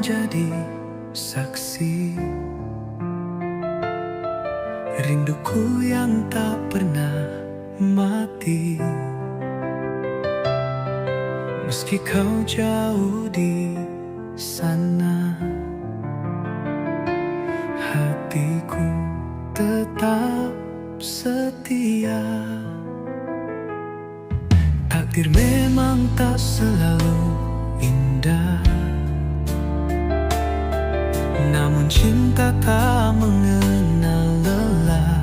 menjadi saksi rinduku yang tak pernah mati. Meski kau jauh di sana, hatiku tetap setia. Takdir memang tak selalu indah, namun cinta tak mengenal lelah.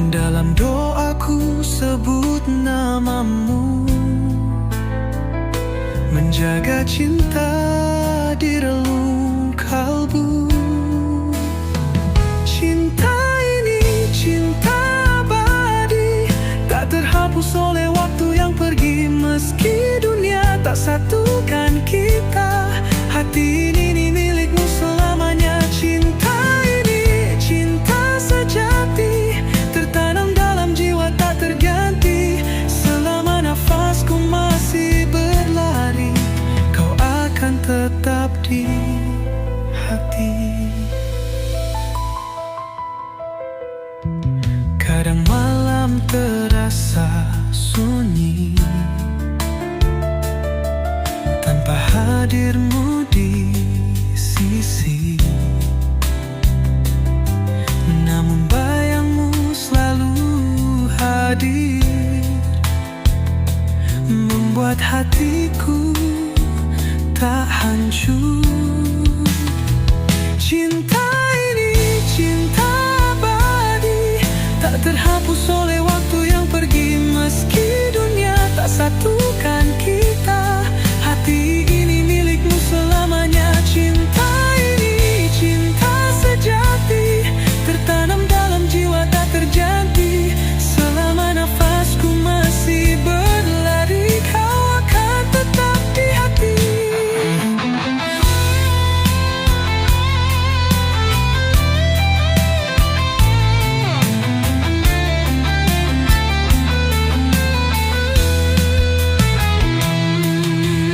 Dalam doaku sebut namamu, menjaga cinta di relung kalbu. Cinta ini cinta abadi, tak terhapus oleh waktu yang pergi. Meski dunia tak satukan kita, hati ini milikmu selamanya. Cinta ini cinta sejati, tertanam dalam jiwa tak terganti. Selama nafasku masih berlari, kau akan tetap di hati. Kadang malam terasa sunyi tanpa hadirmu di sisi, namun bayangmu selalu hadir, membuat hatiku tak hancur. Cinta ini cinta abadi, tak terhapus oleh waktu yang pergi. Meski dunia tak satukan kita, hati ini milikmu selamanya. Cinta ini cinta sejati, tertanam dalam jiwa tak terganti. Selama nafasku masih berlari, kau akan tetap di hati.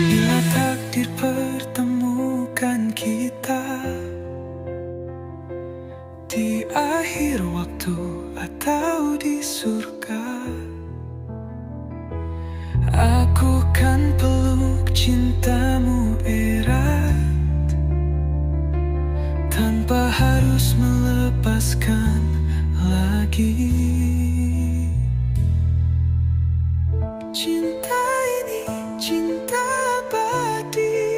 Bila takdir pertemukan kita di akhir waktu atau di surga, aku kan peluk cintamu erat, tanpa harus melepaskan lagi. Cinta ini cinta abadi,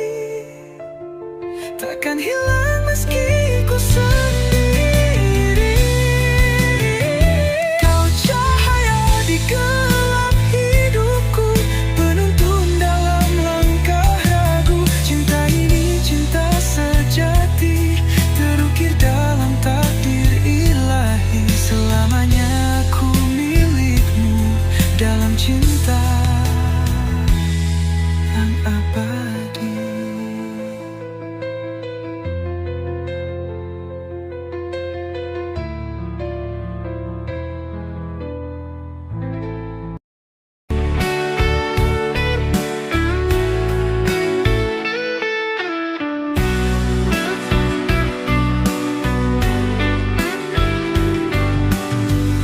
takkan hilang meski ku sendiri. Kau cahaya di gelap hidupku, penuntun dalam langkah ragu. Cinta ini cinta sejati, terukir dalam takdir ilahi. Selamanya ku milikmu dalam cinta yang abadi.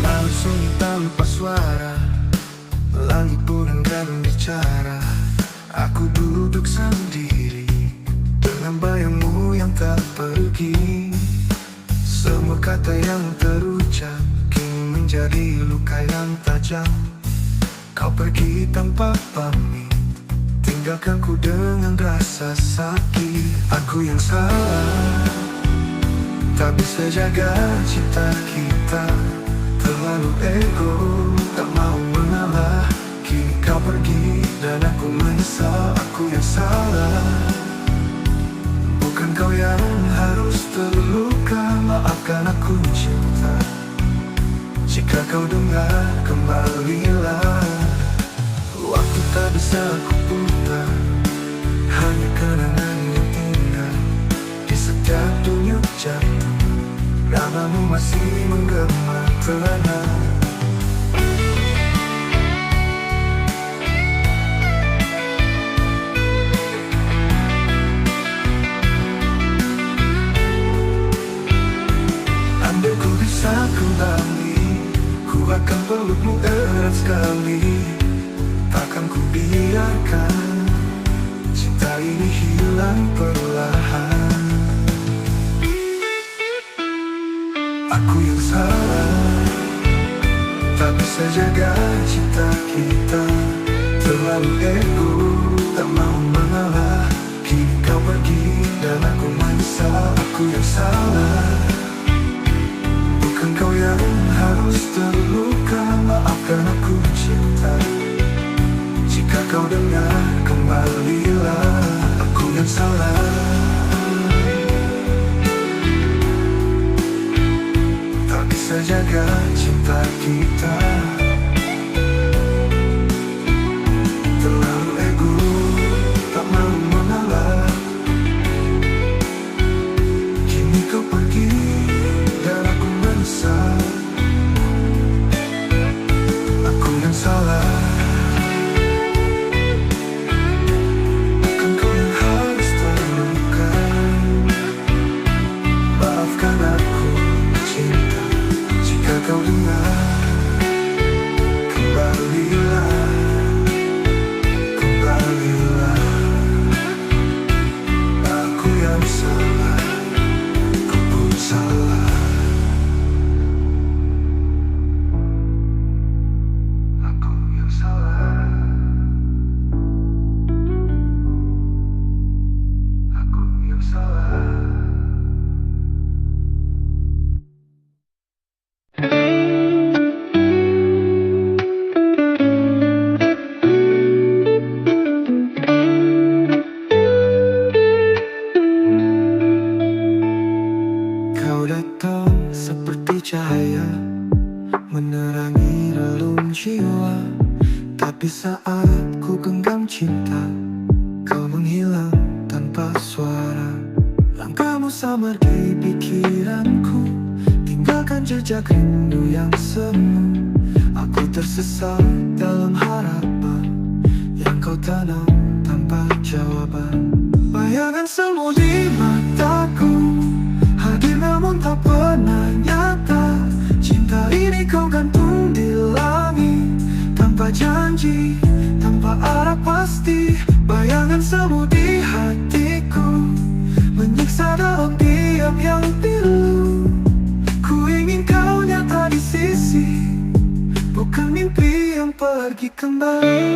Laut sunyi tanpa suara, langit pun enggan bicara. Aku duduk sendiri dengan bayangmu yang tak pergi. Semua kata yang terucap kini menjadi luka yang tajam. Kau pergi tanpa pamit, tinggalkan ku dengan rasa sakit. Aku yang salah, tak bisa jaga cinta kita. Terlalu ego, tak mau mengalah. Kini kau pergi dan aku menyesal. Aku yang salah, bukan kau yang harus terluka. Maafkan aku cinta, jika kau dengar kembalilah. Waktu tak bisa ku putar, hanya kenangan yang indah. Di setiap denyut jantung, namamu masih menggema tenang. pelukmu erat sekali. Takkan ku biarkan cinta ini hilang perlahan. Aku yang salah, tak bisa jaga cinta kita. Terlalu ego, tak mau mengalah. Kini kau pergi dan aku menyesal. Aku yang salah, bukan kau yang harus terluka. Maafkan aku cinta, jika kau dengar kembalilah. Aku yang salah, tak bisa jaga cinta kita. Terlalu ego, tak mau mengalah. Kini kau pergi dan aku menyesal. Aku yang salah, bukan kau yang harus terluka. Maafkan aku cinta, jika kau dengar kembalilah. Kembalilah, aku yang salah, ku pun salah. Aku yang salah, aku yang salah. Kau datang seperti cahaya, menerangi relung jiwa. Tapi saat ku genggam cinta, kau menghilang tanpa suara. Langkahmu samar di pikiranku, tinggalkan jejak rindu yang semu. Aku tersesat dalam harapan yang kau tanam tanpa jawaban. Bayangan semu di mataku, hadir namun tak pernah nyata. Cinta ini kau gantung di langit, tanpa janji, tanpa arah pasti. Bayangan semu di hatiku, menyiksa dalam diam yang pilu. Ku ingin kau nyata di sisi, bukan mimpi yang pergi kembali.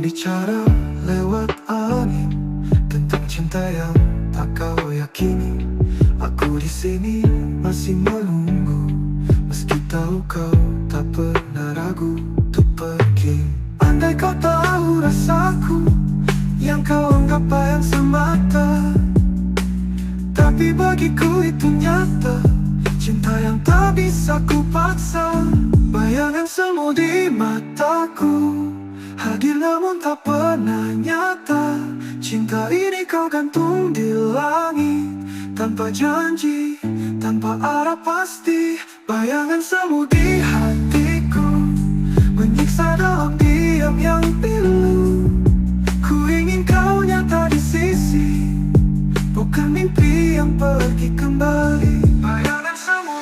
Bicara lewat angin tentang cinta yang tak kau yakini. Aku di sini masih menunggu, meski tahu kau tak pernah ragu untuk pergi. Andai kau tahu rasaku, yang kau anggap bayang semata, tapi bagiku itu nyata. Cinta yang tak bisa ku paksa. Bayangan semu di mataku, hadir namun tak pernah nyata. Cinta ini kau gantung di langit, tanpa janji, tanpa arah pasti. Bayangan semu di hatiku, menyiksa dalam diam yang pilu. Ku ingin kau nyata di sisi, bukan mimpi yang pergi kembali. Bayangan semu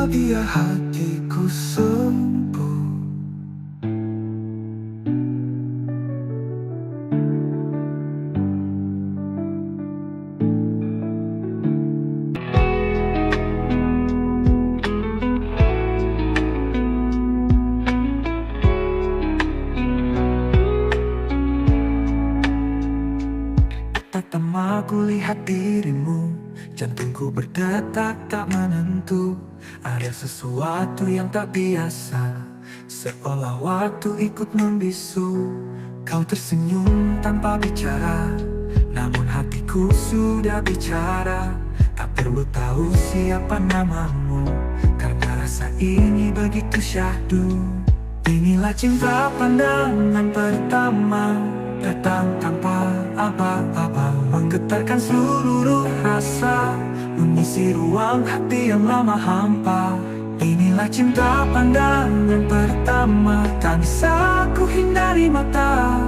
biar hatiku sembuh. Pertama ku lihat dirimu, jantungku berdetak tak menentu. Ada sesuatu yang tak biasa, seolah waktu ikut membisu. Kau tersenyum tanpa bicara, namun hatiku sudah bicara. Tak perlu tahu siapa namamu, karena rasa ini begitu syahdu. Inilah cinta pandangan pertama, datang tanpa aba-aba, menggetarkan seluruh rasa, mengisi ruang hati yang lama hampa. Inilah cinta pandangan pertama, tak bisa ku hindari mata.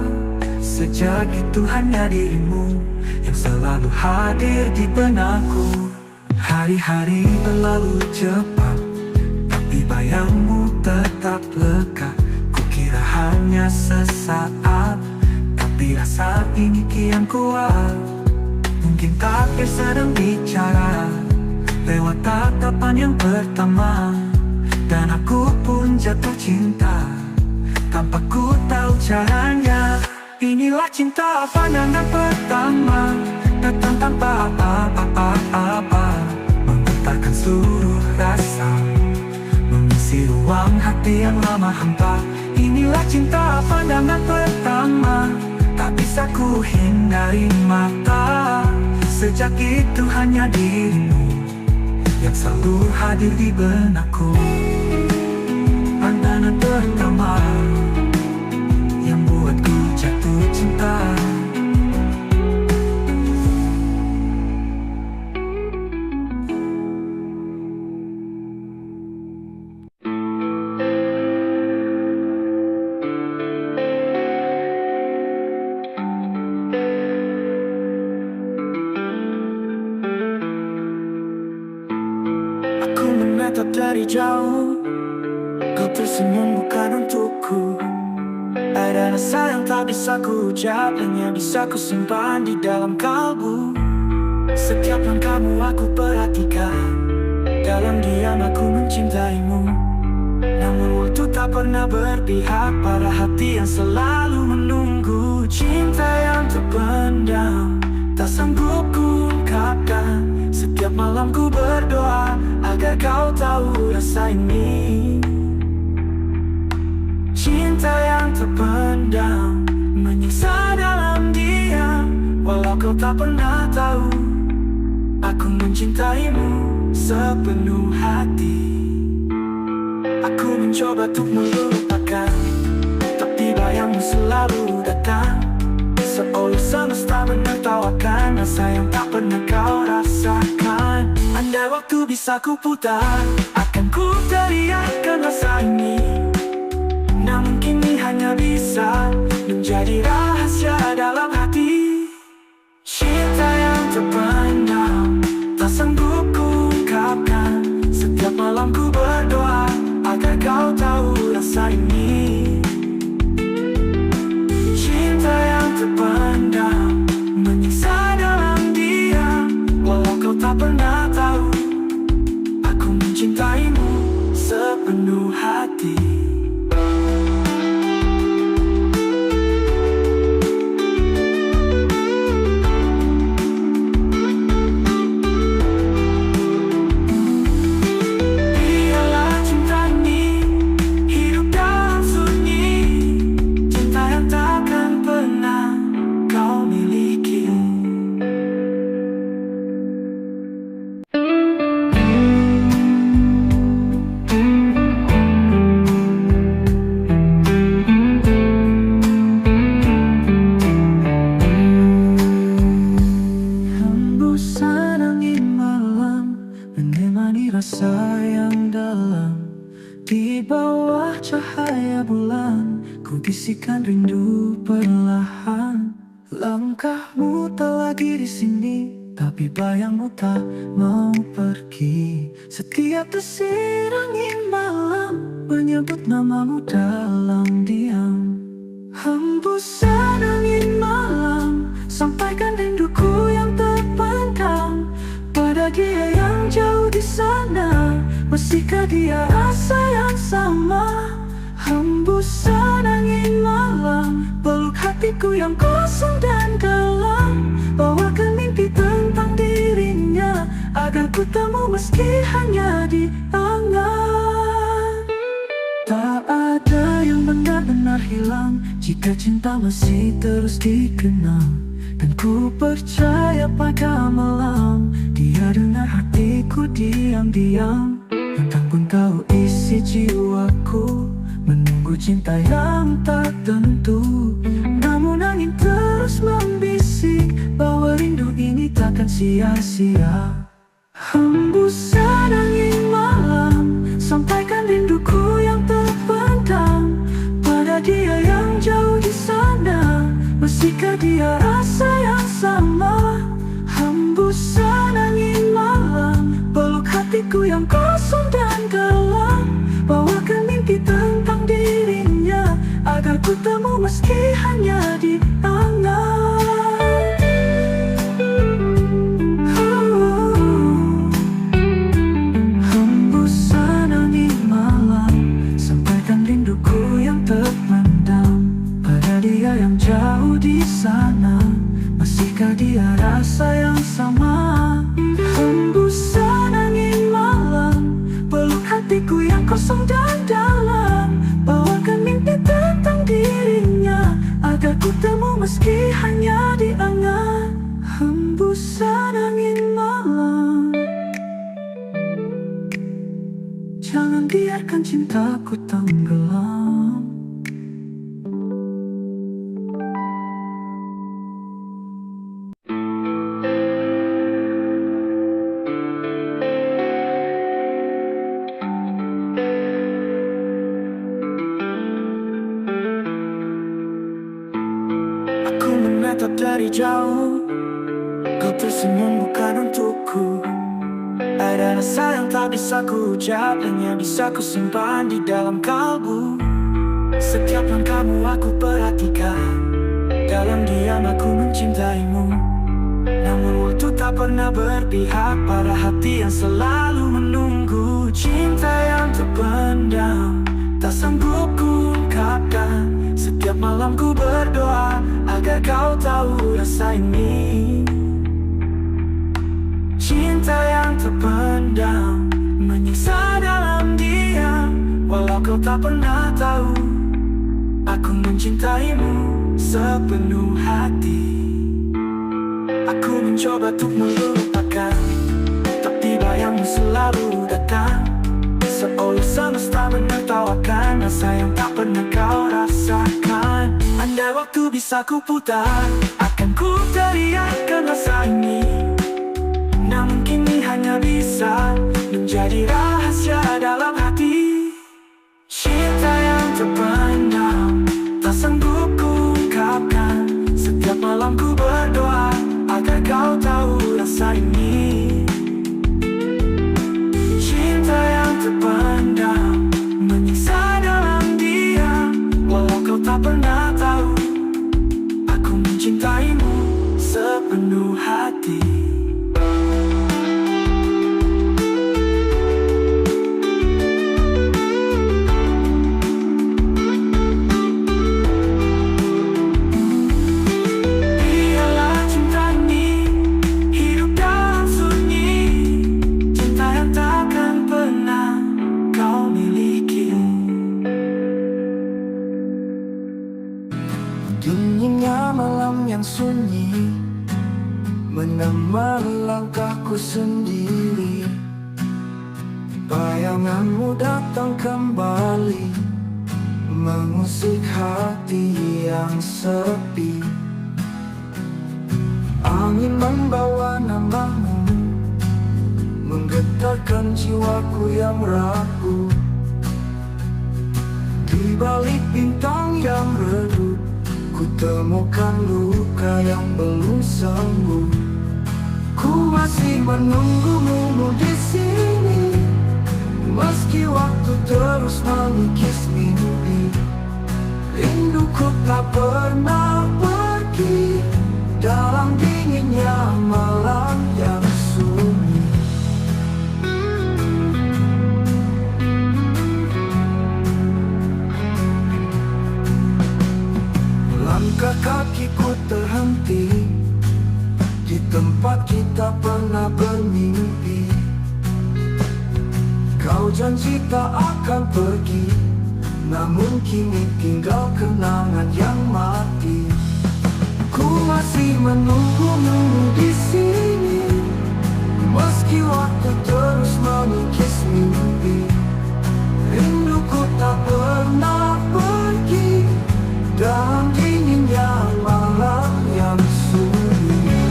Sejak itu hanya dirimu yang selalu hadir di benakku. Hari-hari berlalu cepat, tapi bayangmu tetap lekat. Kukira hanya sesaat, tapi rasa ini kian kuat. Mungkin takdir sedang bicara lewat tatapan yang pertama, dan aku pun jatuh cinta tanpa ku tahu caranya. Inilah cinta pandangan pertama, datang tanpa apa-apa, menggetarkan seluruh rasa, mengisi ruang hati yang lama hampa. Inilah cinta pandangan pertama, tak bisa ku hindari mata. Sejak itu hanya dirimu yang selalu hadir di benakku. Pandangan pertama yang buatku jatuh cinta. Aku menatap dari jauh, kau tersenyum bukan untukku. Ada rasa yang tak bisa ku ucap, hanya bisa ku simpan di dalam kalbu. Setiap langkahmu aku perhatikan, dalam diam aku mencintaimu. Namun waktu tak pernah berpihak pada hati yang selalu menunggu. Cinta yang terpendam, tak sanggup ku ungkapkan. Setiap malam ku berdoa agar kau tahu rasa ini. Cinta yang terpendam, menyiksa dalam diam. Walau kau tak pernah tahu, aku mencintaimu sepenuh hati. Aku mencoba untuk melupakan, tapi bayangmu selalu datang. Seolah semesta menertawakan rasa yang tak pernah kau rasakan. Andai waktu bisa ku putar, akan ku teriakkan rasa ini. Namun kini hanya bisa menjadi rahasia dalam hati. Cinta yang terpendam, tak sanggup ku ungkapkan. Setiap malam ku berdoa agar kau tahu rasa ini. Cinta yang terpendam, menyiksa dalam diam. Walau kau tak pernah tahu, aku mencintaimu sepenuh hati. Rasa yang dalam di bawah cahaya bulan, ku bisikan rindu perlahan. Langkahmu tak lagi di sini, tapi bayangmu tak mau pergi. Setiap desir angin malam menyebut namamu dalam diam. Hembusan angin malam sampaikan rinduku yang terpendam pada dia yang jauh di sana. Masihkah dia rasa yang sama? Hembusan angin malam peluk hatiku yang kosong dan dalam. Bawakan mimpi tentang dirinya agar ku temu meski hanya di angan. Tak ada yang benar-benar hilang jika cinta masih terus dikenal. Dan ku percaya pada malam dia dengar hatiku diam-diam. Entah pun tahu isi jiwaku menunggu cinta yang tak tentu. Namun angin dibiarkan sia-sia. Hembusan angin malam sampaikan rinduku yang terpendam pada dia yang jauh di sana. Masihkah dia rasa yang sama? Hembusan angin malam peluk hatiku yang kosong dan gelap. Bawakan mimpi tentang dirinya agar ku temu meski hanya di angan. Hembusan angin malam sampaikan rinduku yang terpendam pada dia yang jauh di sana. Masihkah dia rasa yang sama? Hembusan angin malam peluk hatiku yang kosong dan dalam. Bawakan mimpi tentang dirinya agar ku temu meski hanya di angan. Hembusan angin malam, jangan biarkan cintaku tenggelam. Aku menatap dari jauh, kau tersenyum bukan untukku. Ada rasa yang tak bisa ku ucap, hanya bisa ku simpan di dalam kalbu. Setiap langkahmu aku perhatikan, dalam diam aku mencintaimu. Namun waktu tak pernah berpihak pada hati yang selalu menunggu. Cinta yang terpendam, tak sanggup ku ungkapkan. Setiap malam ku berdoa agar kau tahu rasa ini. Cinta yang terpendam, menyiksa dalam diam. Walau kau tak pernah tahu, aku mencintaimu sepenuh hati. Aku mencoba untuk melupakan, tapi bayangmu selalu datang. Seolah semesta menertawakan rasa yang tak pernah kau rasakan. Andai waktu bisa ku putar, akan ku teriakkan rasa ini. Namun kini hanya bisa menjadi rahasia dalam hati. Cinta yang terpendam, tak sanggup ku ungkapkan. Setiap malam ku berdoa agar kau tahu rasa ini. Cinta yang terpendam, menyiksa dalam diam. Walau kau tak pernah tahu, aku mencintaimu sepenuh hati. Dinginnya malam yang sunyi menemani langkahku sendiri. Bayanganmu datang kembali, mengusik hati yang sepi. Angin membawa namamu, menggetarkan jiwaku yang rapuh. Di balik bintang yang redup, ku temukan luka yang belum sembuh. Ku masih menunggumu di sini, meski waktu terus mengikis mimpi. Rinduku tak pernah pergi dalam dinginnya malam yang sunyi. Langkah kakiku terhenti di tempat kita pernah bermimpi. Kau janji tak akan pergi, namun kini tinggal kenangan yang mati. Ku masih menunggumu di sini, meski waktu terus mengikis mimpi. Rinduku tak pernah pergi dalam dinginnya malam yang sunyi.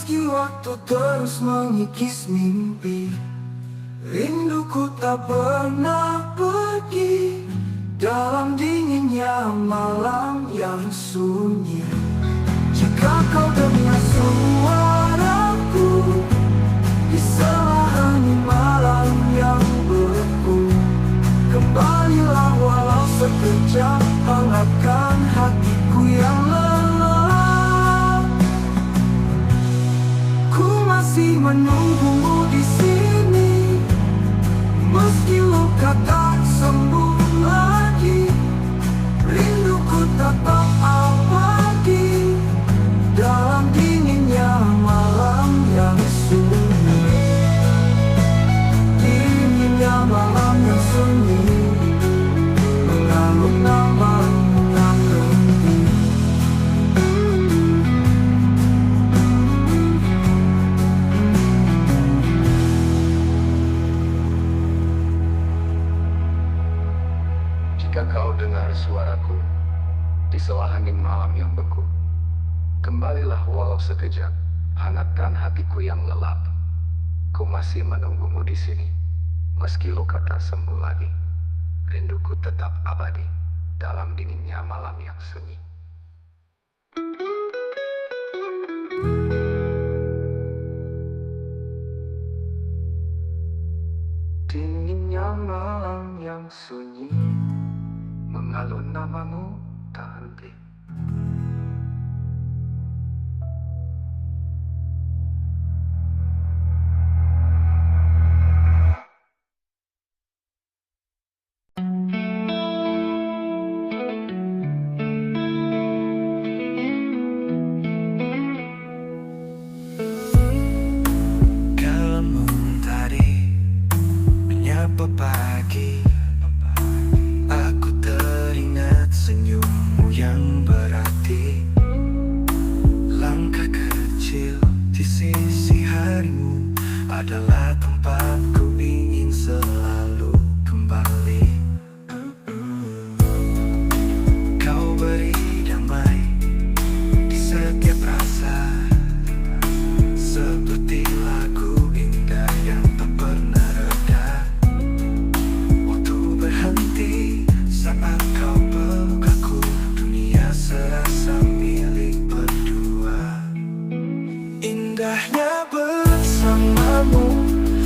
Meski waktu terus mengikis mimpi, rinduku tak pernah pergi. Dalam dinginnya malam yang sunyi, jika kau dengar suaraku di selahani malam yang beku, kembalilah walau sekejap, hangatkan hatiku yang lelah. Ku masih menunggumu di sini, meski luka tak sembuh lagi, rinduku tetap abadi. Dalam dinginnya malam yang sunyi, dinginnya malam yang sunyi, mengalun namamu tak berhenti. Jika kau dengar suaraku di sela angin malam yang beku, kembalilah walau sekejap, hangatkan hatiku yang lelap. Ku masih menunggumu di sini, meski luka tak sembuh lagi, rinduku tetap abadi dalam dinginnya malam yang sunyi. Dinginnya malam yang sunyi, mengalun namamu tak henti. Kalau mentari menyapa pagi, aku teringat senyummu yang berarti. Langkah kecil di sisi harimu adalah tempatku ingin selalu kembali. Kau beri damai di setiap rasa, seperti lagu indah yang tak pernah reda. Waktu berhenti saat kau peluk aku, dunia serasa milik berdua. Indahnya bersamamu,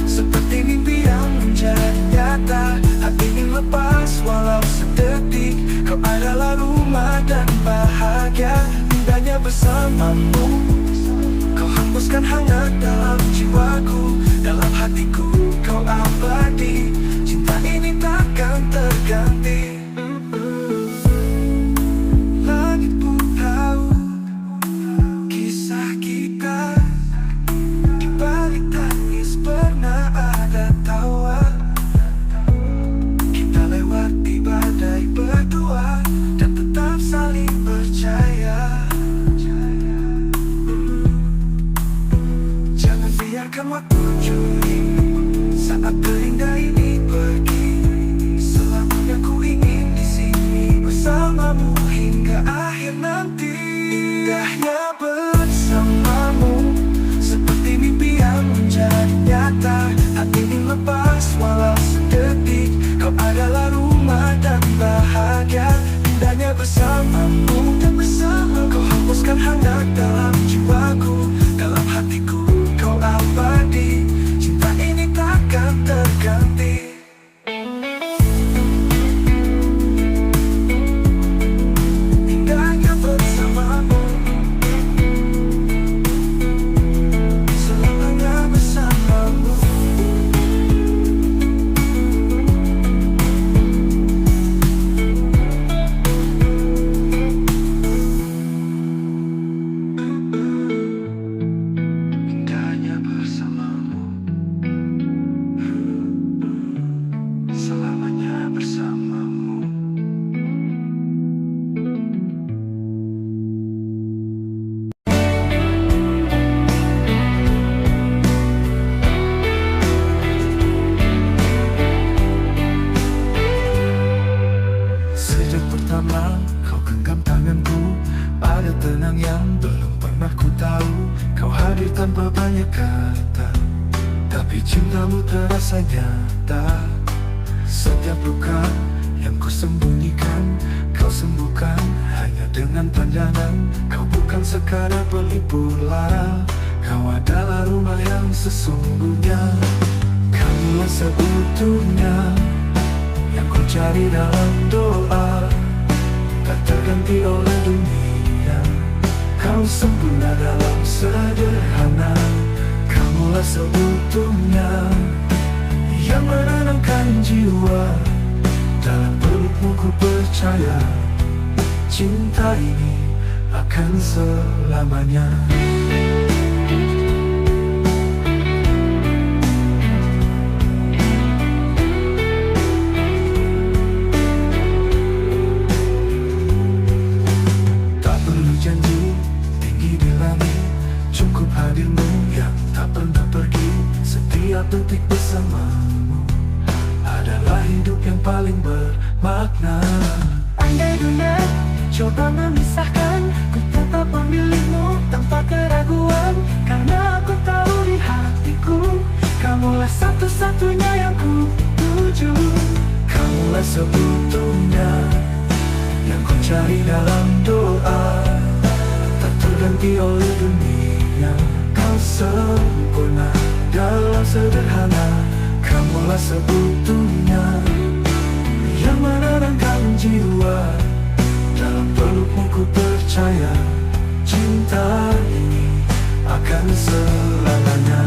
seperti mimpi yang menjadi nyata. Hati ingin lepas walau sedetik, kau adalah rumah dan bahagia. Indahnya bersamamu, kau hembuskan hangat dalam jiwaku, dalam hatiku kau abadi. Cinta ini takkan terganti. Langit pun tahu kisah kita, di balik tangis pernah ada tawa. Kita lewati badai berdua dan tetap saling percaya. hadir tanpa banyak kata, tapi cintamu terasa nyata. Setiap luka yang ku sembunyikan, kau sembuhkan hanya dengan pandangan. Kau bukan sekadar pelipur lara, kau adalah rumah yang sesungguhnya. Kamulah seutuhnya yang ku cari dalam doa, tak terganti oleh dunia. Kau sempurna dalam sederhana. Kamulah seutuhnya yang menenangkan jiwa. Dalam pelukmu ku percaya, cinta ini akan selamanya. Tak perlu janji tinggi di langit, cukup hadirmu yang tak pernah pergi. Setiap detik bersamamu adalah hidup yang paling bermakna. Andai dunia coba memisahkan, ku tetap memilihmu tanpa keraguan. Karena aku tahu di hatiku, kamulah satu-satunya yang ku tuju. Kamulah seutuhnya yang ku cari dalam doa, tak terganti oleh dunia. Kau sempurna dalam sederhana. Kamulah seutuhnya yang menenangkan jiwa. Dalam pelukmu ku percaya, cinta ini akan selamanya.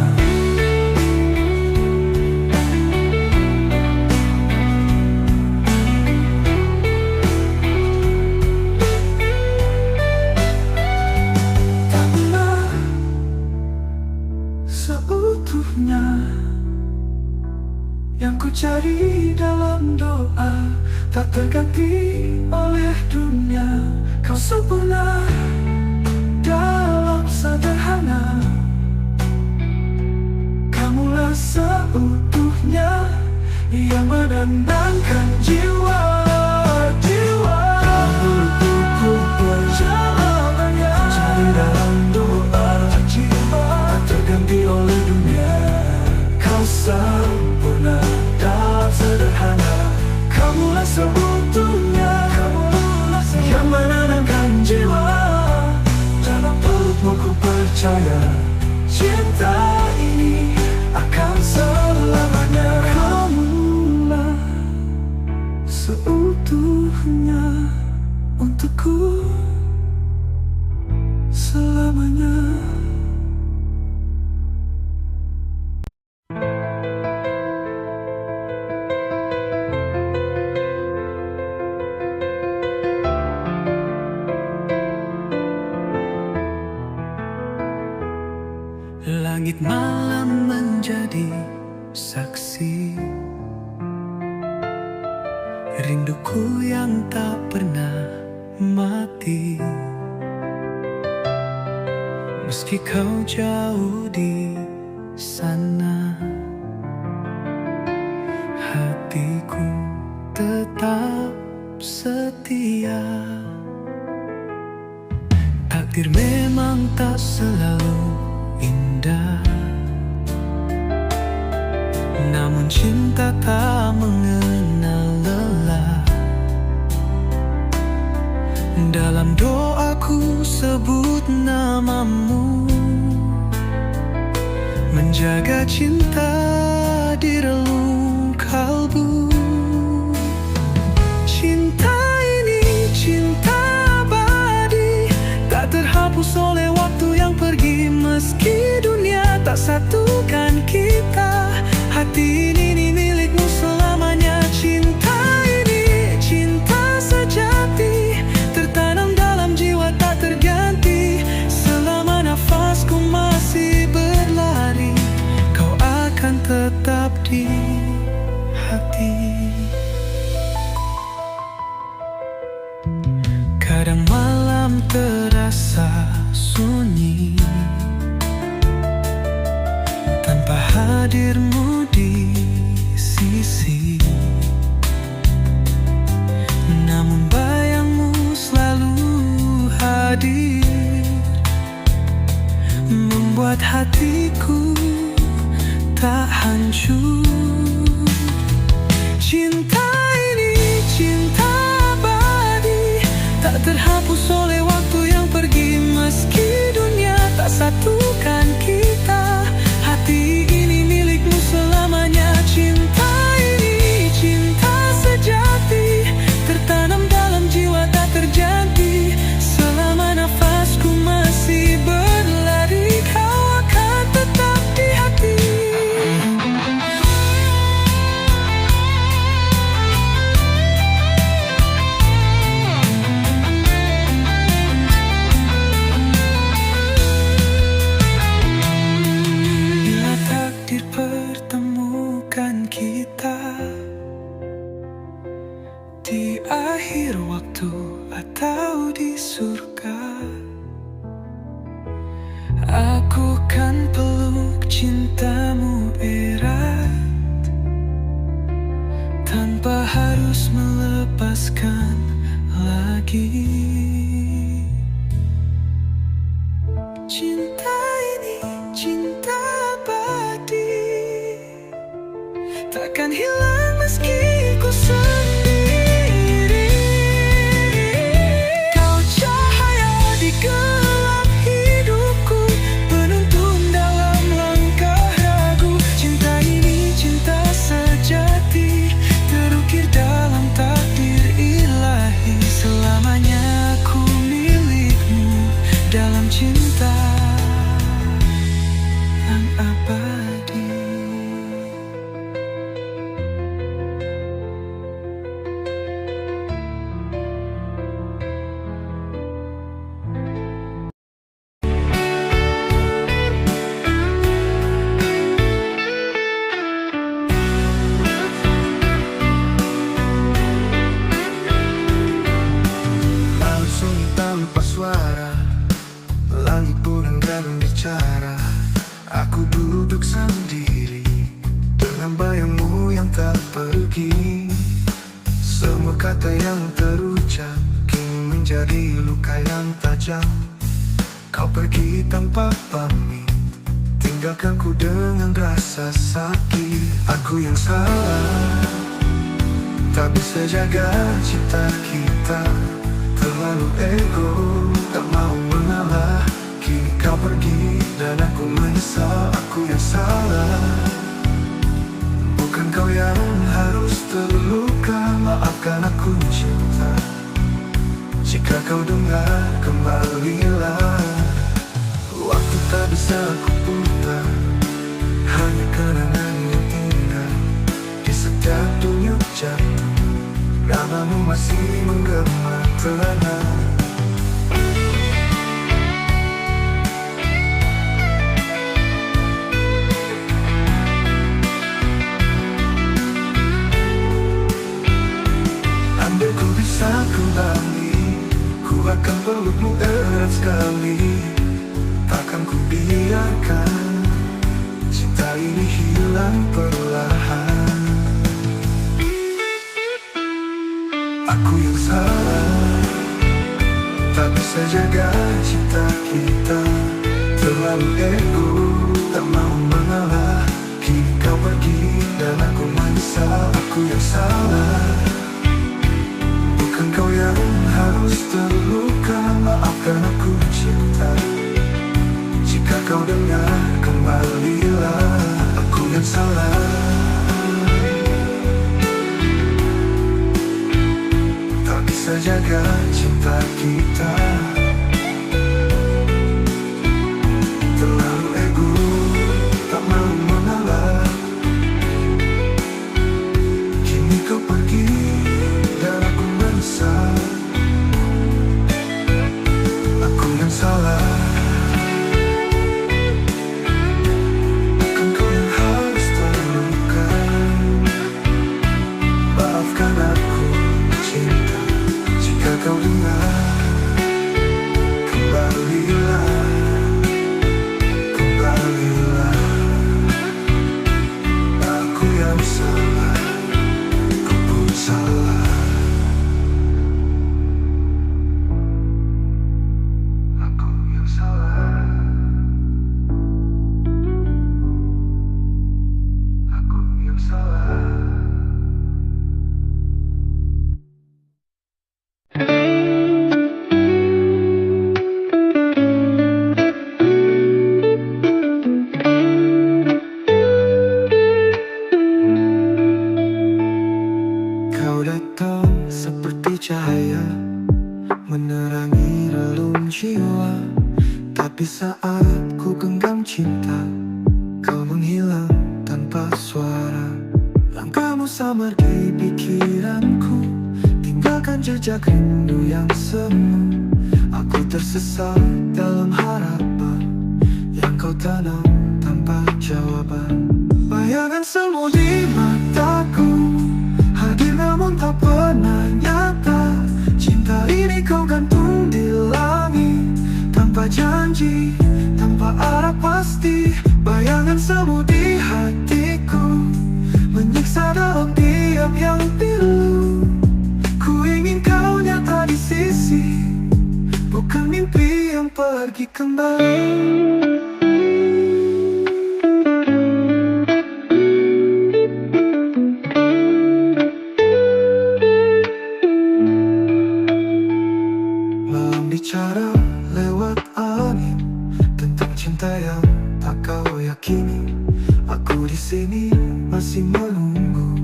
Kamulah seutuhnya yang ku cari dalam doa, tak terganti oleh dunia. Kau sempurna dalam sederhana. Kamulah seutuhnya yang menenangkan jiwa. Pelukku perjalanannya, cari dalam doa, tak terganti oleh dunia. Kau sempurna dalam sederhana. Kamulah seutuhnya yang menenangkan jiwa. Dalam pelukmu ku percaya, cinta ini akan selamanya. Kamulah seutuhnya untukku selamanya. Langit malam menjadi saksi rinduku yang tak pernah mati. Meski kau jauh di sana, hatiku tetap setia. Takdir memang tak selalu indah, namun cinta tak mengenal lelah. Dalam doaku sebut namamu, menjaga cinta di relung kalbu. Cinta ini cinta abadi, tak terhapus oleh waktu yang pergi. Meski dunia tak satukan kita, hati ini milikmu selamanya. Cinta ini cinta sejati, tertanam dalam jiwa tak terganti. Selama nafasku masih berlari, kau akan tetap di hati. Kadang malam terasa sunyi tanpa hadirmu di sisi, namun bayangmu selalu hadir, membuat buat hatiku tak hancur. Cinta ini cinta abadi, tak terhapus oleh waktu yang pergi. Meski dunia tak satukan kita, hati ini milikmu selamanya. Cinta ini cinta sejati, tertanam dalam jiwa tak terganti. Selama nafasku masih berlari, kau akan tetap di hati. Bila takdir pertemukan kita di akhir waktu atau di surga, aku kan peluk cintamu erat, tanpa harus melepaskan lagi. Cinta ini cinta abadi, takkan hilang meski ku sendiri. Kau cahaya di gelap hidupku, penuntun dalam langkah ragu. Cinta ini cinta sejati, terukir dalam takdir ilahi. Selamanya ku milikmu dalam cinta yang abadi. Lalu sunyi tanpa suara, langit pun enggan bicara. Aku duduk sendiri dengan bayangmu yang tak pergi. Semua kata yang terucap kini menjadi luka yang tajam. Kau pergi tanpa pamit, tinggalkan ku dengan rasa sakit. Aku yang salah, tak bisa jaga cinta kita. Terlalu ego, tak mau mengalah. Kini kau pergi dan aku menyesal. Aku yang salah, bukan kau yang harus terluka. Maafkan aku cinta, jika kau dengar kembalilah. Waktu tak bisa aku putar, hanya kenangan yang indah. Di setiap denyut jantung, namamu masih menggema telanjang. Andai ku bisa kembali, ku akan pelukmu erat sekali. Takkan ku biarkan cinta ini hilang perlahan. Aku yang salah, tak bisa jaga cinta kita. Terlalu ego, tak mau mengalah. Kini kau pergi dan aku menyesal. Aku yang salah, bukan kau yang harus terluka. Maafkan aku cinta, jika kau dengar kembalilah. Aku yang salah, tak bisa jaga cinta kita. Terlalu ego, tak mau mengalah. Kini kau pergi dan aku menyesal. Aku yang salah, bukan kau yang harus terluka. Maafkan aku cinta, jika kau dengar genggam cinta, kau menghilang tanpa suara. Langkahmu samar di pikiranku, tinggalkan jejak rindu yang semu. Aku tersesat dalam harapan yang kau tanam tanpa jawaban. Bayangan semu di mataku, hadir namun tak pernah nyata. Cinta ini kau gantung di langit, tanpa janji, tanpa arah pasti. Bayangan semu di hatiku, menyiksa dalam diam yang pilu. Ku ingin kau nyata di sisi, bukan mimpi yang pergi kembali. Malam bicara lewat angin tentang cinta yang tak kau yakini. Aku di sini masih menunggu,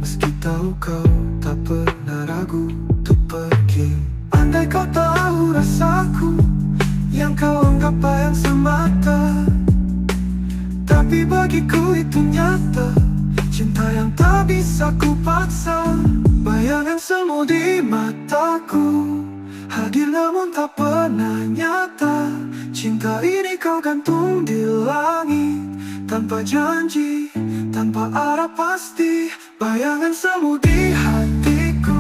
meski tahu kau tak pernah ragu untuk pergi. Andai kau tahu rasaku, yang kau anggap bayang semata, tapi bagiku itu nyata. Cinta yang tak bisa ku paksa. Bayangan semu di mataku, hadir namun tak pernah nyata. Cinta ini kau gantung di langit, tanpa janji, tanpa arah pasti. Bayangan semu di hatiku,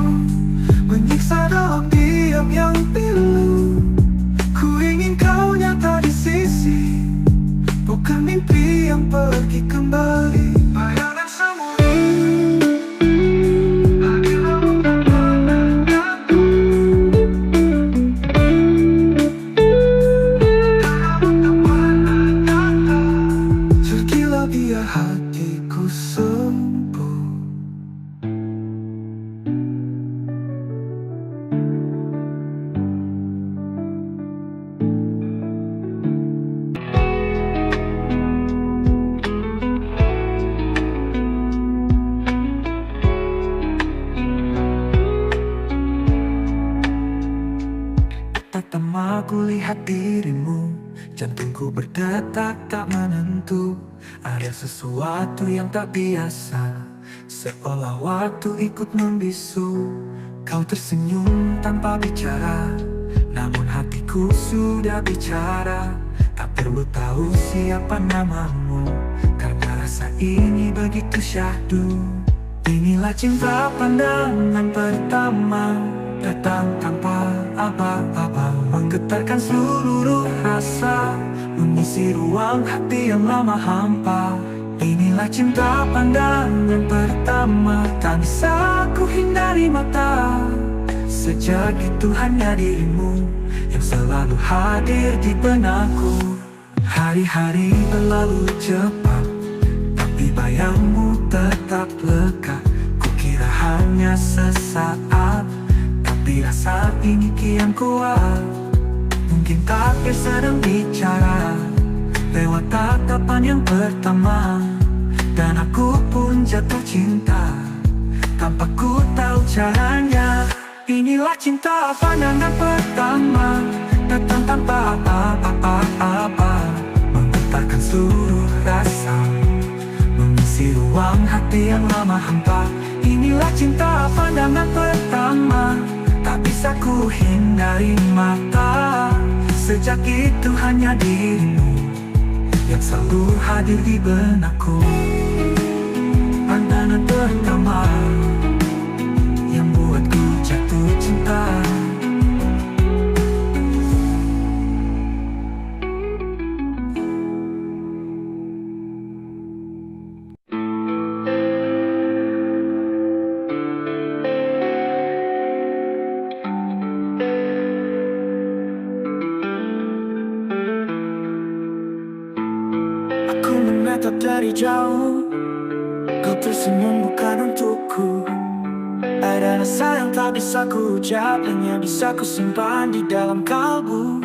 menyiksa dalam diam yang pilu. Ku ingin kau nyata di sisi, bukan mimpi yang pergi kembali. Bayangan semu hadir namun tak pernah nyata. Pergilah biar hatiku sembuh. Pertama ku lihat dirimu, jantungku berdetak tak menentu. Ada sesuatu yang tak biasa, seolah waktu ikut membisu. Kau tersenyum tanpa bicara, namun hatiku sudah bicara. Tak perlu tahu siapa namamu, karena rasa ini begitu syahdu. Inilah cinta pandangan pertama, datang tanpa apa-apa, menggetarkan seluruh rasa, mengisi ruang hati yang lama hampa. Inilah cinta pandangan pertama, tak bisa ku hindari mata. Sejak itu hanya dirimu yang selalu hadir di benakku. Hari-hari berlalu cepat, tapi bayangmu tetap lekat. Kukira hanya sesaat, tapi rasa ini kian kuat. Mungkin takdir sedang bicara lewat tatapan yang pertama, dan aku pun jatuh cinta tanpa ku tahu caranya. Inilah cinta pandangan pertama, datang tanpa apa-apa, menggetarkan seluruh rasa, mengisi ruang hati yang lama hampa. Inilah cinta pandangan pertama, tak bisa ku hindari mata. Sejak itu hanya dirimu yang selalu hadir di benakku. Pandangan pertama yang buatku jatuh cinta. Aku menatap dari jauh, kau tersenyum bukan untukku. Ada rasa yang tak bisa ku ucap, hanya bisa ku simpan di dalam kalbu.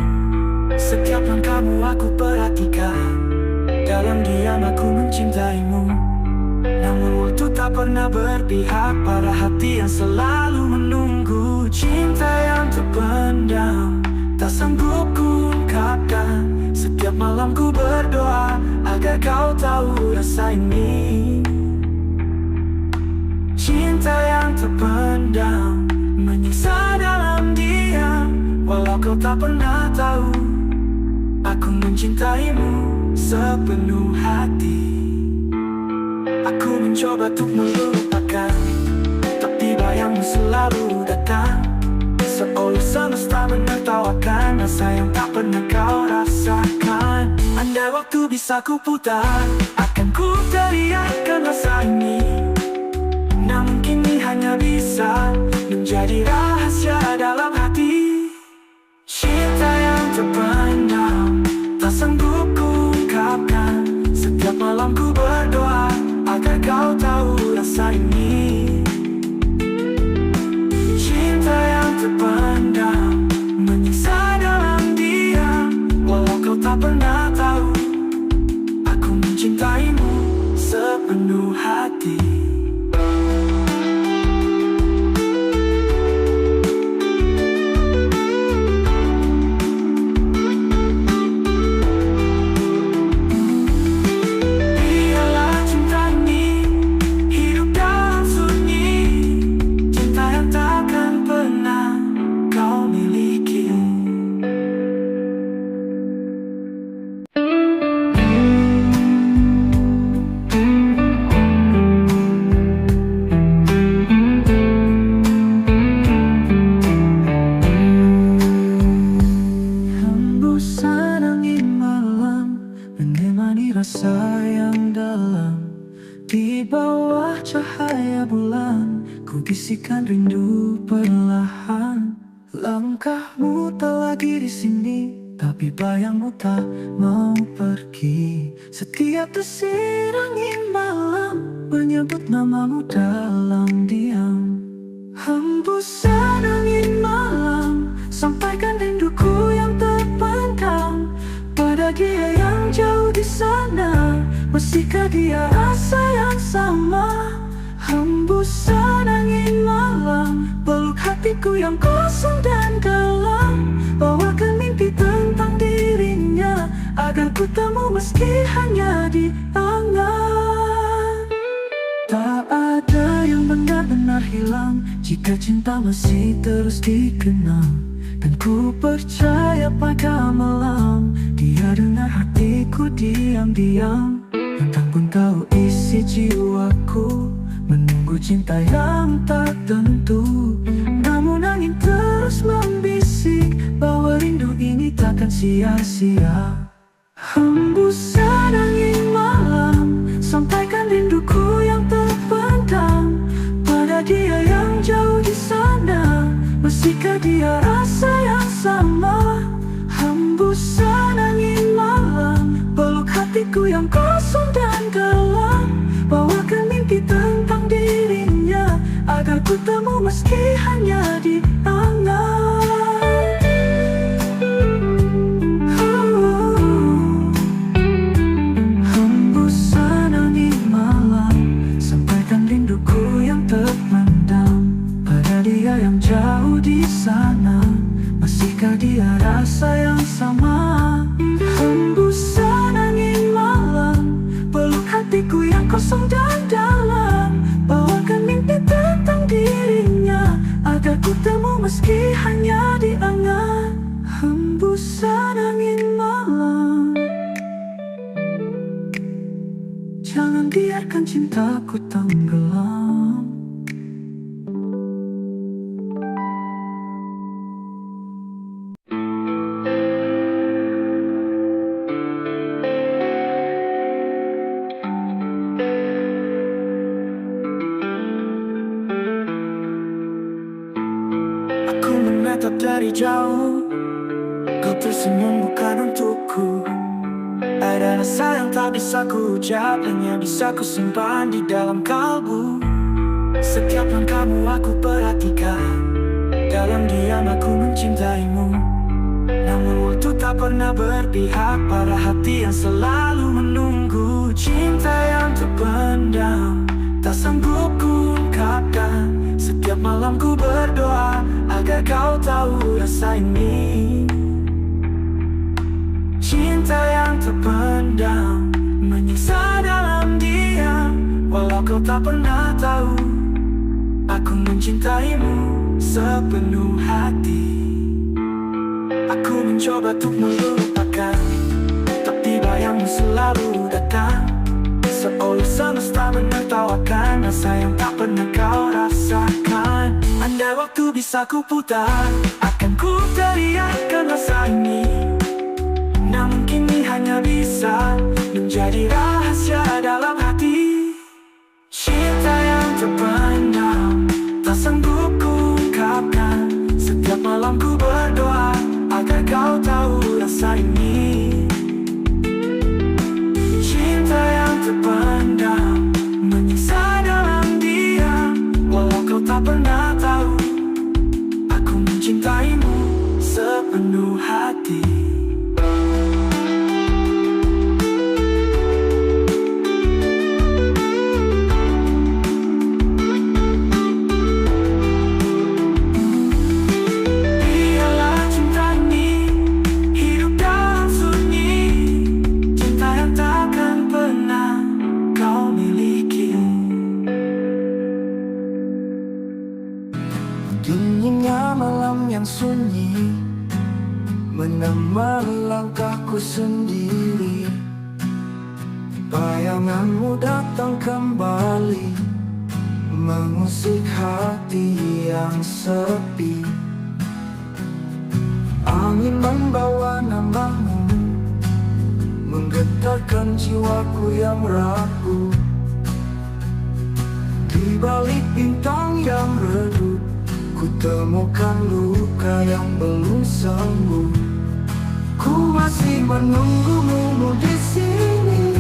Setiap langkahmu aku perhatikan, dalam diam aku mencintaimu. Namun waktu tak pernah berpihak pada hati yang selalu menunggu. Cinta yang terpendam, tak sanggup ku ungkapkan. Setiap malam ku berdoa agar kau tahu rasa ini. Cinta yang terpendam, menyiksa dalam diam. Walau kau tak pernah tahu, aku mencintaimu sepenuh hati. Aku mencoba untuk melupakan, tapi bayangmu selalu datang, seolah semesta menertawakan rasa yang tak pernah kau rasakan. Andai waktu bisa ku putar, akan ku teriakkan rasa ini. Namun kini hanya bisa menjadi rahasia dalam hati. Cinta yang terpendam, tak sanggup ku ungkapkan. Setiap malam ku berdoa agar kau tahu rasa ini. Cinta yang terpendam, menyiksa dalam diam. Walau kau tak pernah tahu, aku mencintaimu sepenuh hati. Rasa yang dalam di bawah cahaya bulan, ku bisikan rindu perlahan. Langkahmu tak lagi di sini, tapi bayangmu tak mau pergi. Setiap desir angin malam menyebut namamu dalam diam. Hembusan angin malam sampaikan rinduku yang terpendam pada dia yang jauh di sana. Masihkah dia rasa yang sama? Hembusan angin malam peluk hatiku yang kosong dan gelap. Bawakan mimpi tentang dirinya agar ku temu meski hanya di angan. Tak ada yang benar-benar hilang jika cinta masih terus dikenang. Dan ku percaya pada malam dia dengar hatiku diam-diam. Entah pun tahu isi jiwaku menunggu cinta yang tak tentu. Namun angin terus membisik bahwa rindu ini takkan sia-sia. Hembusan angin malam sampaikan rinduku yang terpendam pada dia yang jauh di sana. Masihkah dia rasa yang sama? Hembusan angin malam peluk hatiku yang kosong dan gelap. Bawakan mimpi tentang dirinya agar ku temu meski hanya di angan. Hembusan angin malam sampaikan rinduku yang terpendam pada dia yang jauh di sana. Masihkah dia rasa yang sama? Hembusan angin malam peluk hatiku yang kosong dan dalam. Bawakan mimpi tentang dirinya agar ku temu meski hanya di angan. Hembusan angin malam, jangan biarkan cintaku tenggelam. Aku menatap dari jauh, kau tersenyum bukan untukku. Ada rasa yang tak bisa ku ucap, hanya bisa ku simpan di dalam kalbu. Setiap langkahmu aku perhatikan, dalam diam aku mencintaimu. Namun waktu tak pernah berpihak pada hati yang selalu menunggu. Cinta yang terpendam, tak sanggup ku ungkapkan. Setiap malam ku berdoa agar kau tahu rasa ini. Cinta Cinta yang terpendam menyiksa dalam diam. Walau kau tak pernah tahu, aku mencintaimu sepenuh hati. Aku mencoba untuk melupakan, tapi bayangmu selalu datang, seolah semesta menertawakan rasa yang tak pernah kau rasakan. Andai waktu bisa kuputar, akan ku teriakkan rasa ini. Namun kini hanya bisa menjadi rahasia dalam hati. Cinta yang terpendam tak sanggup ku ungkapkan. Setiap malam ku berdoa agar kau tahu rasa ini. Cinta yang terpendam menyiksa dalam diam. Walau kau tak pernah tahu, aku mencintaimu sepenuh hati. Dinginnya malam yang sunyi menemani langkahku sendiri. Bayanganmu datang kembali, mengusik hati yang sepi. Angin membawa namamu, menggetarkan jiwaku yang rapuh. Di balik bintang yang redup, ku temukan luka yang belum sembuh. Ku masih menunggumu di sini,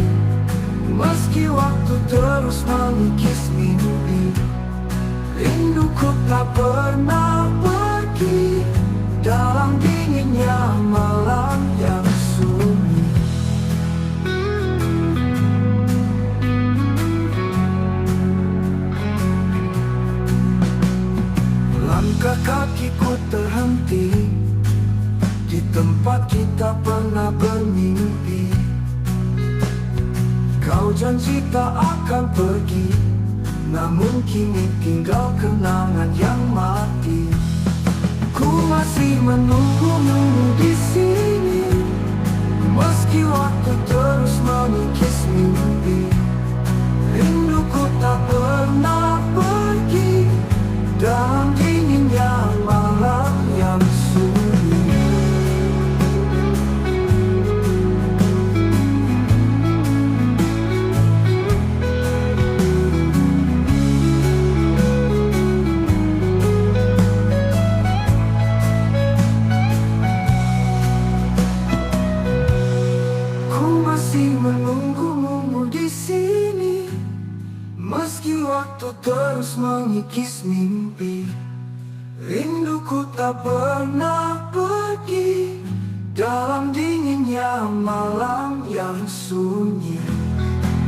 meski waktu terus mengikis mimpi. Rinduku tak pernah pergi dalam dinginnya malam yang sunyi. Langkah kakiku terhenti di tempat kita pernah bermimpi. Kau janji tak akan pergi, namun kini tinggal kenangan yang mati. Ku masih menunggumu di sini, meski waktu terus mengikis mimpi. Rinduku tak pernah pergi dalam dinginnya malam yang sunyi. Ku masih menunggumu di sini, meski waktu terus mengikis mimpi. Rinduku tak pernah pergi dalam dinginnya malam yang sunyi.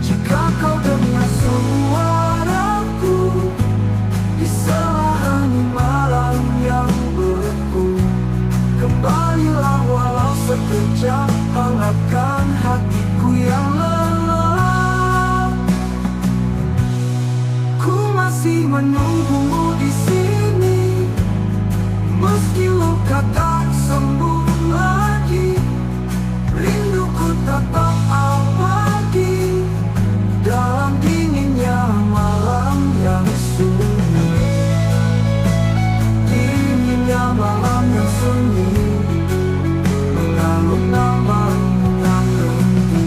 Jika kau dengar suaraku di sela hening malam yang beku, kembalilah walau sekejap, hangatkan hatiku yang lelah. Ku masih menunggumu di sini, meski luka tak sembuh lagi. Rinduku tetap abadi dalam dinginnya malam yang sunyi. Dinginnya malam yang sunyi, mengalun namamu tak berhenti.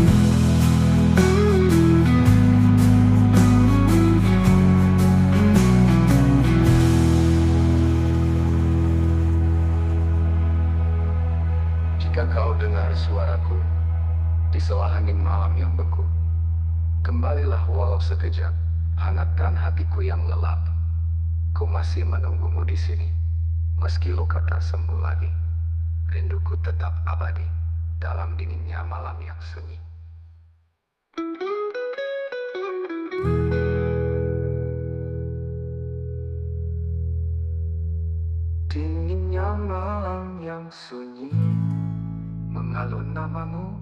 Jika kau dengar suaraku di sela angin malam yang beku, kembalilah walau sekejap, hangatkan hatiku yang lelap. Ku masih menunggumu di sini, meski luka tak sembuh lagi. Rinduku tetap abadi dalam dinginnya malam yang sunyi. Dinginnya malam yang sunyi, mengalun namamu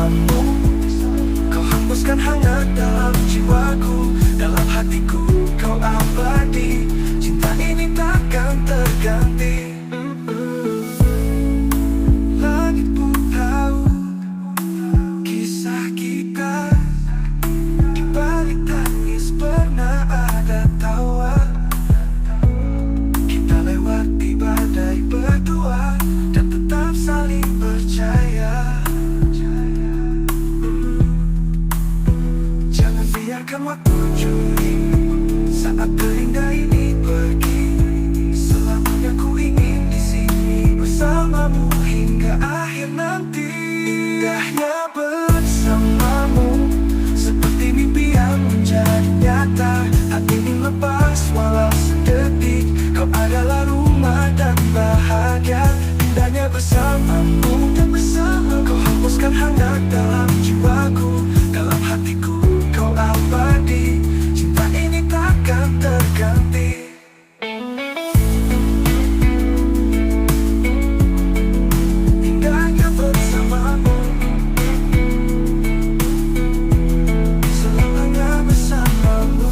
bersamamu. Kau hembuskan hangat dalam jiwaku, dalam hatiku kau abadi. Cinta ini takkan terganti. Langit pun tahu kisah kita, di balik tangis pernah ada tawa. Kita lewati badai berdua dan tetap saling percaya. Jangan biarkan waktu curi saat terindah ini pergi. Selamanya ku ingin di sini bersamamu hingga akhir nanti. Indahnya bersamamu seperti mimpi yang menjadi nyata. Hati ingin lepas walau sedetik. Kau adalah rumah dan bahagia. Indahnya bersamamu dan bersama kau hembuskan hangat dalam jiwaku, dalam hatiku kau abadi. Cinta ini takkan terganti. Indahnya bersamamu, selamanya bersamamu.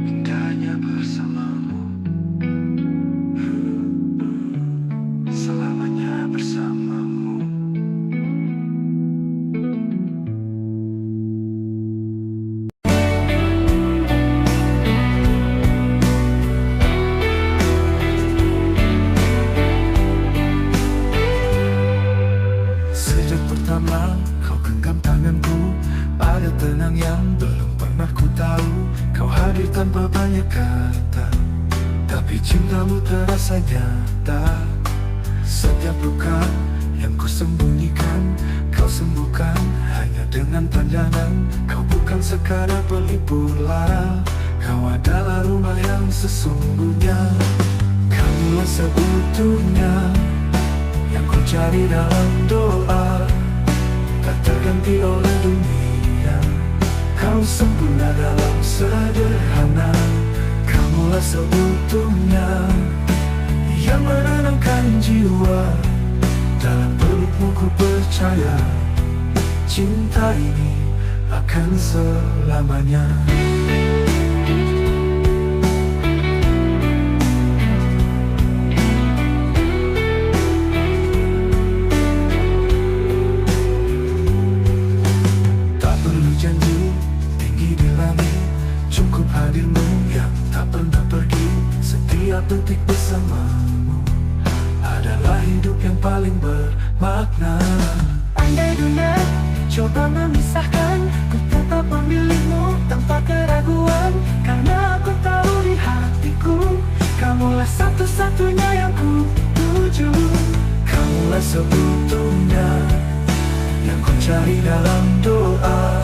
Indahnya bersamamu, selamanya bersamamu. Sejak pertama kau genggam tanganku, ada tenang yang belum pernah ku tahu. Kau hadir tanpa banyak kata, tapi cintamu terasa nyata. Setiap luka yang ku sembunyikan, kau sembuhkan hanya dengan pandangan. Kau bukan sekadar pelipur lara, kau adalah rumah yang sesungguhnya. Kamulah seutuhnya yang ku cari dalam doa, tak terganti oleh dunia. Kau sempurna dalam sederhana. Kamulah seutuhnya yang menenangkan jiwa. Dalam pelukmu ku percaya, cinta ini akan selamanya. Tak perlu janji tinggi di langit, cukup hadirmu yang tak pernah pergi. Setiap detik bersamamu adalah hidup yang paling bermakna. Andai dunia coba memisahkan, ku tetap memilihmu tanpa keraguan. Karena aku tahu di hatiku, kamulah satu-satunya yang ku tuju. Kamulah seutuhnya yang ku cari dalam doa,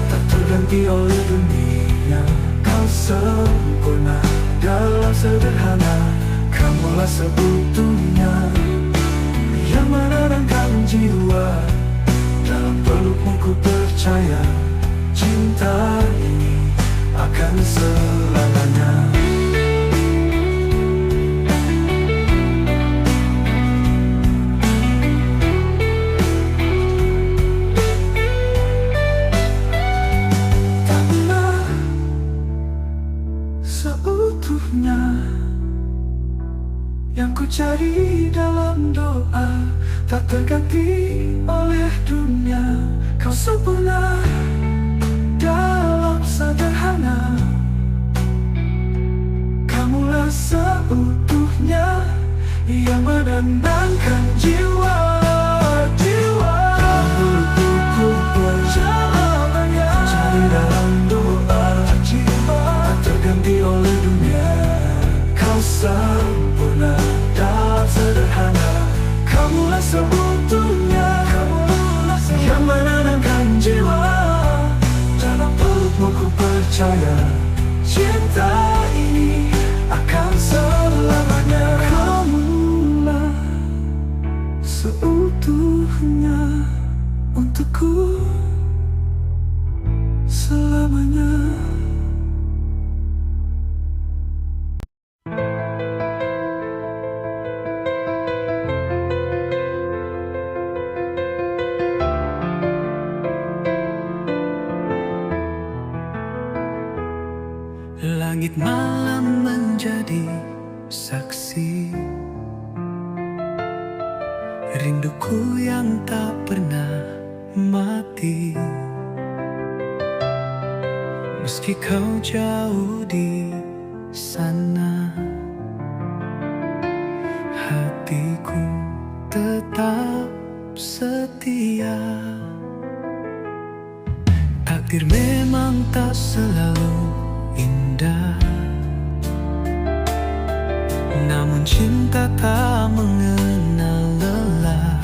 tak terganti oleh dunia. Kau sempurna dalam sederhana. Kamulah seutuhnya yang menenangkan jiwa. Dalam pelukmu ku percaya, cinta ini akan selamanya. Kamulah seutuhnya yang ku cari dalam doa, tak terganti oleh dunia. Kau sempurna dalam sederhana. Kamulah seutuhnya yang menenangkan jiwa. Ku percaya, cari dalam doa, tak terganti oleh dunia. Kau sempurna dalam sederhana. Kamulah seutuhnya yang menenangkan jiwa. Dalam pelukmu ku percaya, cinta ini akan selamanya. Kamulah seutuhnya untukku selamanya. Langit malam menjadi saksi rinduku yang tak pernah mati. Meski kau jauh di sana, hatiku tetap setia. Takdir memang tak selalu indah, namun cinta tak mengenal lelah.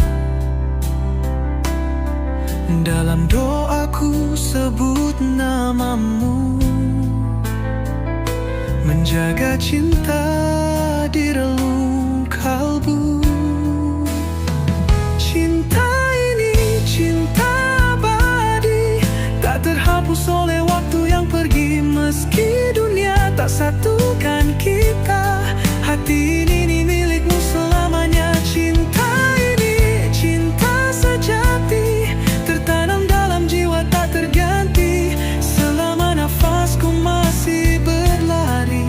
Dalam doaku sebut namamu, menjaga cinta di relung kalbu. Cinta ini cinta abadi, tak terhapus oleh waktu yang pergi. Meski dunia tak satukan kita, hati ini milikmu selamanya. Cinta ini cinta sejati, tertanam dalam jiwa tak terganti. Selama nafasku masih berlari,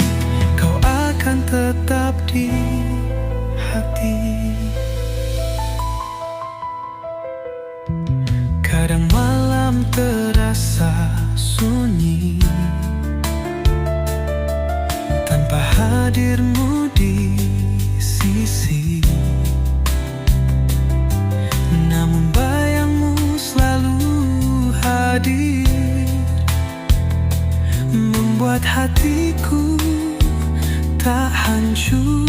kau akan tetap di hati. Kadang malam terasa sunyi tanpa hadirmu di sisi, namun bayangmu selalu hadir, membuat hatiku tak hancur.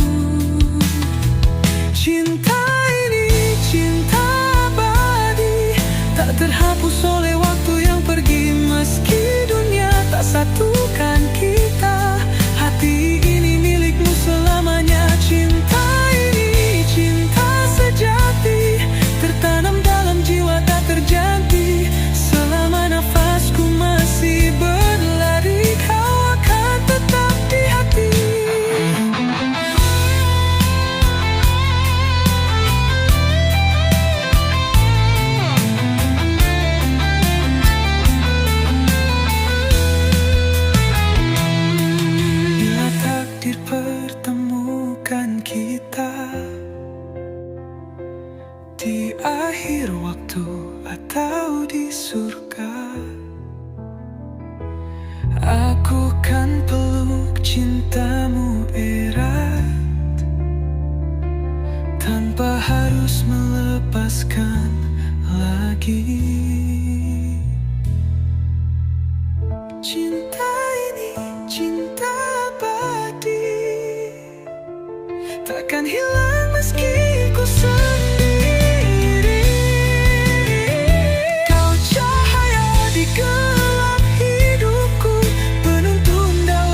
Cinta ini cinta abadi, tak terhapus oleh waktu yang pergi. Meski dunia tak satukan kita, hati ini milikmu selamanya. Cinta ini cinta sejati, tertanam dalam jiwa tak terganti. Selama nafasku masih berlari, kau akan tetap di hati. Bila takdir pertemukan kita di akhir waktu atau di surga, aku kan peluk cintamu erat, tanpa harus melepaskan lagi. Cinta ini cinta abadi, takkan hilang.